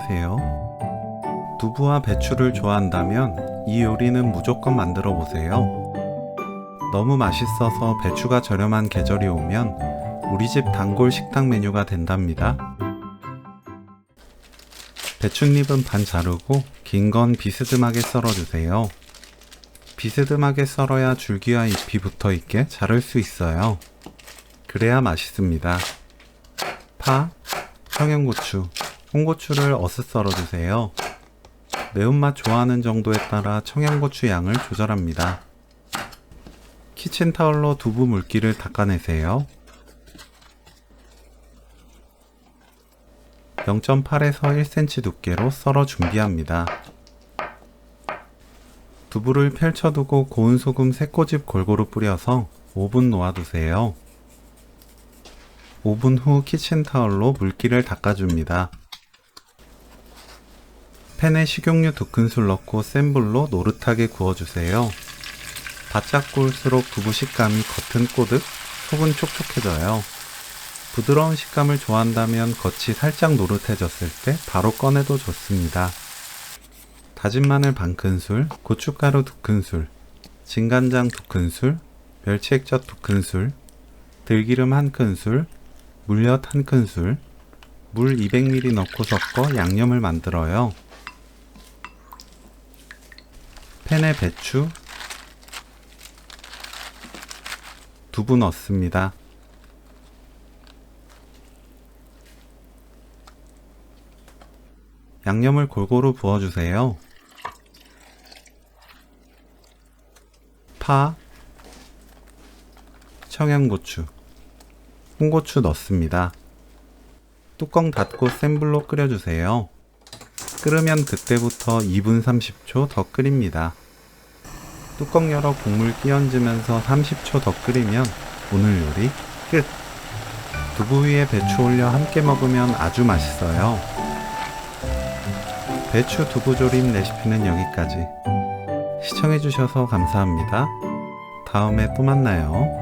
안녕하세요. 두부와 배추를 좋아한다면 이 요리는 무조건 만들어 보세요. 너무 맛있어서 배추가 저렴한 계절이 오면 우리 집 단골 식탁 메뉴가 된답니다. 배춧잎은 반 자르고 긴 건 비스듬하게 썰어주세요. 비스듬하게 썰어야 줄기와 잎이 붙어있게 자를 수 있어요. 그래야 맛있습니다. 파, 청양고추, 홍고추를 어슷 썰어주세요. 매운맛 좋아하는 정도에 따라 청양고추 양을 조절합니다. 키친타올로 두부 물기를 닦아내세요. 0.8에서 1cm 두께로 썰어 준비합니다. 두부를 펼쳐두고 고운 소금 3꼬집 골고루 뿌려서 5분 놓아두세요. 5분 후 키친타올로 물기를 닦아줍니다. 팬에 식용유 2큰술 넣고 센 불로 노릇하게 구워주세요. 바짝 구울수록 두부 식감이 겉은 꼬득, 속은 촉촉해져요. 부드러운 식감을 좋아한다면 겉이 살짝 노릇해졌을 때 바로 꺼내도 좋습니다. 다진 마늘 반큰술, 고춧가루 2큰술, 진간장 2큰술, 멸치액젓 2큰술, 들기름 1큰술, 물엿 1큰술, 물 200ml 넣고 섞어 양념을 만들어요. 팬에 배추, 두부 넣습니다. 양념을 골고루 부어주세요. 파, 청양고추, 홍고추 넣습니다. 뚜껑 닫고 센 불로 끓여주세요. 끓으면 그때부터 2분 30초 더 끓입니다. 뚜껑 열어 국물 끼얹으면서 30초 더 끓이면 오늘 요리 끝! 두부 위에 배추 올려 함께 먹으면 아주 맛있어요. 배추 두부조림 레시피는 여기까지. 시청해주셔서 감사합니다. 다음에 또 만나요.